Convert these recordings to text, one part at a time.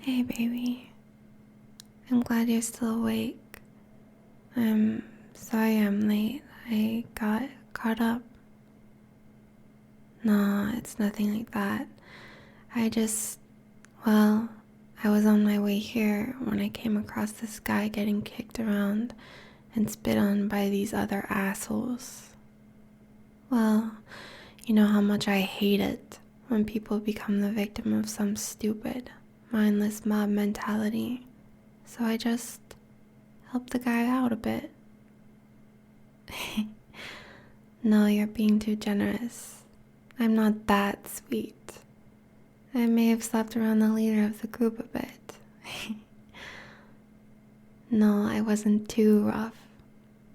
Hey, baby. I'm glad you're still awake. I'm sorry I'm late. I got caught up. No, it's nothing like that. I just, well, I was on my way here when I came across this guy getting kicked around and spit on by these other assholes. Well, you know how much I hate it when people become the victim of some stupid, mindless mob mentality. So I just helped the guy out a bit. No, you're being too generous. I'm not that sweet. I may have slapped around the leader of the group a bit. No, I wasn't too rough.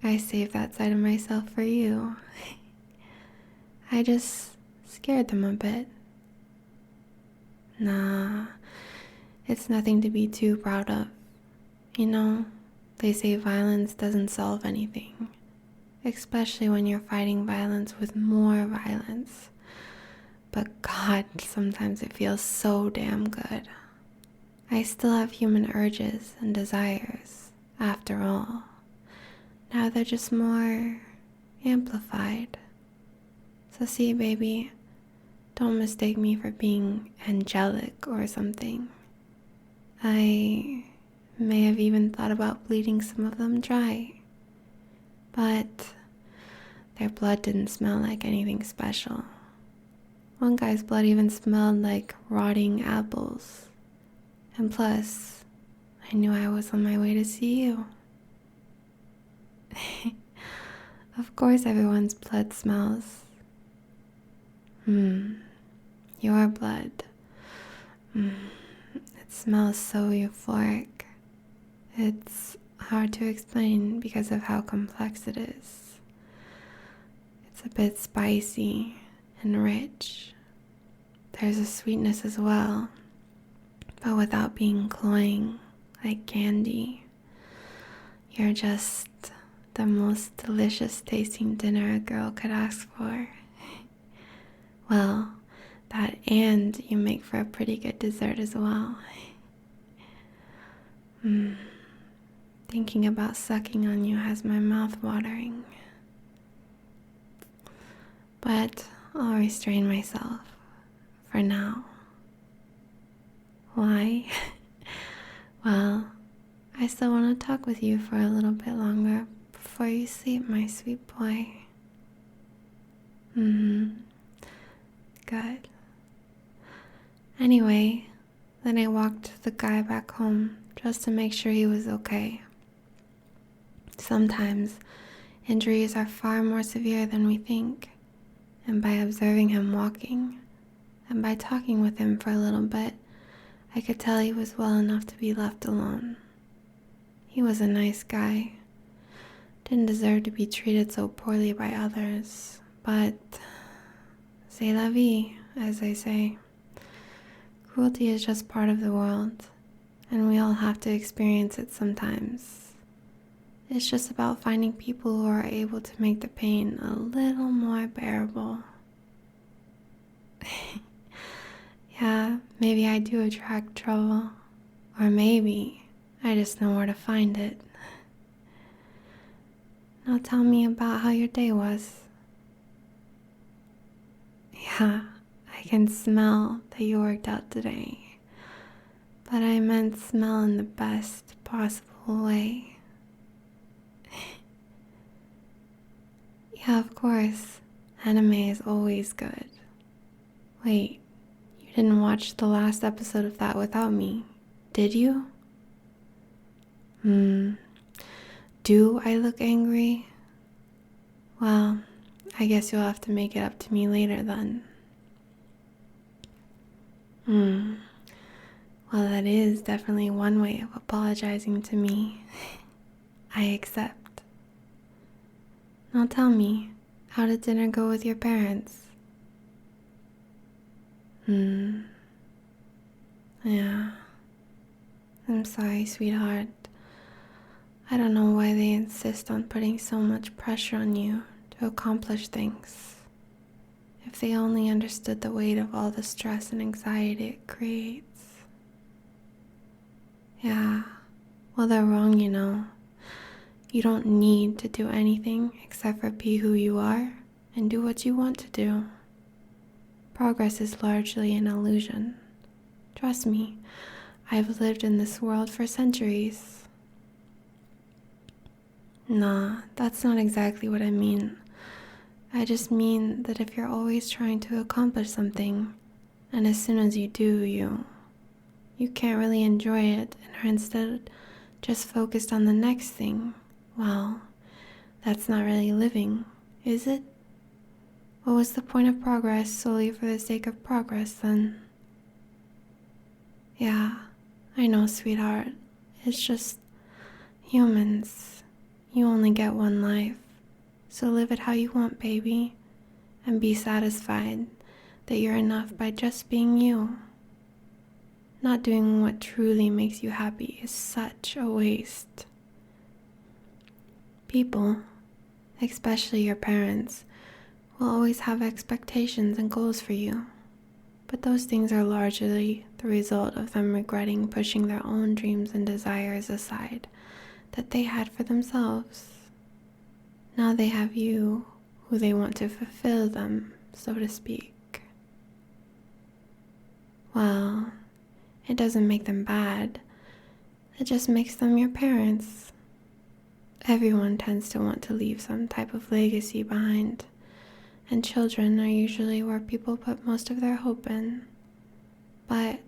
I saved that side of myself for you. I just scared them a bit. Nah, it's nothing to be too proud of. You know, they say violence doesn't solve anything, especially when you're fighting violence with more violence. But God, sometimes it feels so damn good. I still have human urges and desires, after all. Now they're just more amplified. So see, baby, don't mistake me for being angelic or something. I may have even thought about bleeding some of them dry. But their blood didn't smell like anything special. One guy's blood even smelled like rotting apples. And plus, I knew I was on my way to see you. Of course everyone's blood smells. Your blood. It smells so euphoric. It's hard to explain because of how complex it is. It's a bit spicy and rich. There's a sweetness as well, but without being cloying like candy. You're just the most delicious tasting dinner a girl could ask for. Well, that and you make for a pretty good dessert as well. Thinking about sucking on you has my mouth watering. But I'll restrain myself for now. Why? Well, I still want to talk with you for a little bit longer before you sleep, my sweet boy. Good. Anyway, then I walked the guy back home just to make sure he was okay. Sometimes injuries are far more severe than we think, and by observing him walking, and by talking with him for a little bit, I could tell he was well enough to be left alone. He was a nice guy. Didn't deserve to be treated so poorly by others, but c'est la vie, as they say. Cruelty is just part of the world, and we all have to experience it sometimes. It's just about finding people who are able to make the pain a little more bearable. Yeah, maybe I do attract trouble, or maybe I just know where to find it. Now tell me about how your day was. Yeah, I can smell that you worked out today, but I meant smell in the best possible way. Yeah, of course, anime is always good. Wait, you didn't watch the last episode of that without me, did you? Do I look angry? Well, I guess you'll have to make it up to me later then. Well, that is definitely one way of apologizing to me. I accept. Now tell me, how did dinner go with your parents? Yeah. I'm sorry, sweetheart. I don't know why they insist on putting so much pressure on you to accomplish things. If they only understood the weight of all the stress and anxiety it creates. Well, they're wrong, you know. You don't need to do anything except for be who you are and do what you want to do. Progress is largely an illusion. Trust me, I've lived in this world for centuries. Nah, that's not exactly what I mean. I just mean that if you're always trying to accomplish something, and as soon as you do, you can't really enjoy it and are instead just focused on the next thing, well, that's not really living, is it? What was the point of progress solely for the sake of progress then? Yeah, I know, sweetheart. It's just humans. You only get one life, so live it how you want, baby, and be satisfied that you're enough by just being you. Not doing what truly makes you happy is such a waste. People, especially your parents, will always have expectations and goals for you, but those things are largely the result of them regretting pushing their own dreams and desires aside that they had for themselves. Now they have you, who they want to fulfill them, so to speak. Well, it doesn't make them bad. It just makes them your parents. Everyone tends to want to leave some type of legacy behind, and children are usually where people put most of their hope in. But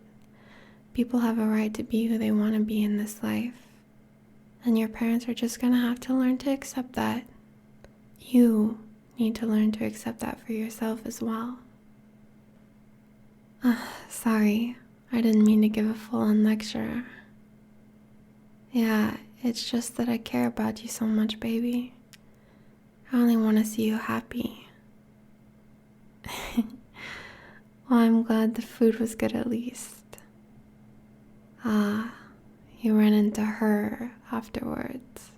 people have a right to be who they want to be in this life, and your parents are just gonna have to learn to accept that. You need to learn to accept that for yourself as well. Sorry, I didn't mean to give a full-on lecture. Yeah, it's just that I care about you so much, baby. I only want to see you happy. Well, I'm glad the food was good at least. You ran into her afterwards.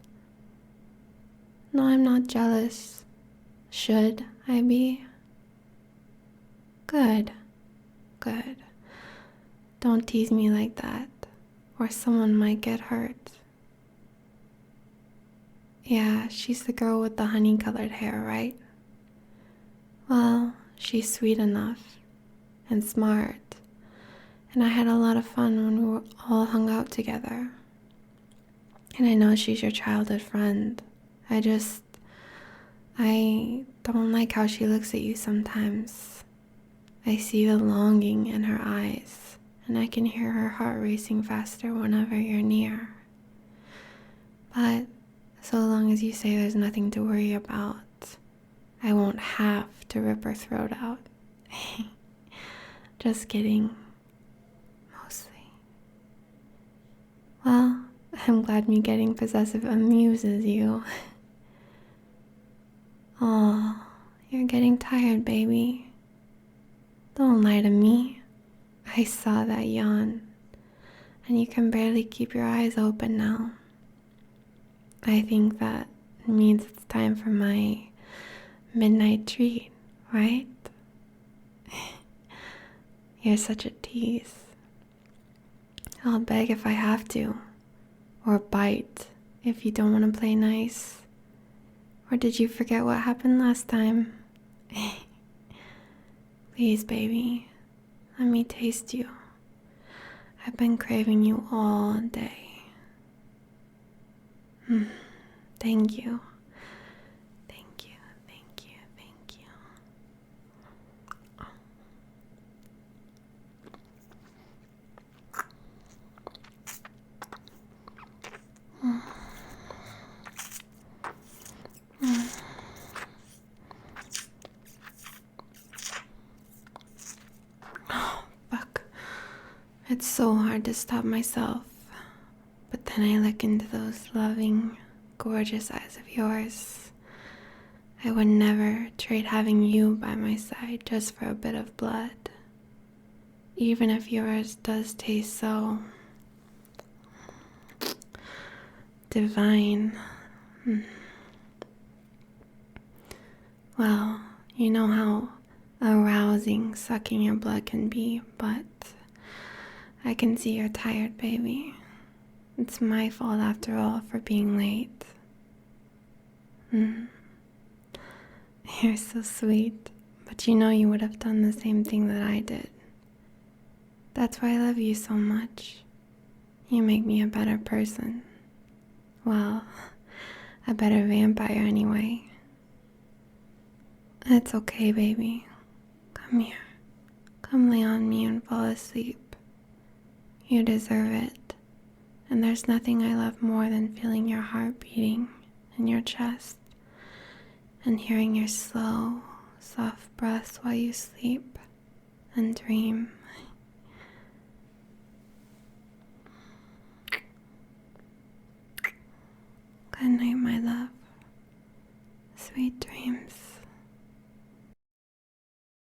No, I'm not jealous. Should I be? Good. Don't tease me like that, or someone might get hurt. Yeah, she's the girl with the honey-colored hair, right? Well, she's sweet enough and smart, and I had a lot of fun when we all hung out together. And I know she's your childhood friend. I don't like how she looks at you sometimes. I see the longing in her eyes, and I can hear her heart racing faster whenever you're near. But so long as you say there's nothing to worry about, I won't have to rip her throat out. Just kidding. Mostly. Well, I'm glad me getting possessive amuses you. Aw, you're getting tired, baby. Don't lie to me. I saw that yawn, and you can barely keep your eyes open now. I think that means it's time for my midnight treat, right? You're such a tease. I'll beg if I have to, or bite if you don't want to play nice. Or did you forget what happened last time? Please, baby, let me taste you. I've been craving you all day. Thank you. Thank you, thank you, thank you. Oh, fuck. It's so hard to stop myself. But then I look into those loving, gorgeous eyes of yours. I would never trade having you by my side just for a bit of blood. Even if yours does taste so divine. Well, you know how arousing sucking your blood can be, but I can see you're tired, baby. It's my fault after all for being late. You're so sweet, but you know you would have done the same thing that I did. That's why I love you so much. You make me a better person. Well, a better vampire anyway. It's okay, baby. Come here. Come lay on me and fall asleep. You deserve it. And there's nothing I love more than feeling your heart beating in your chest and hearing your slow, soft breaths while you sleep and dream. Good night, my love. Sweet dreams.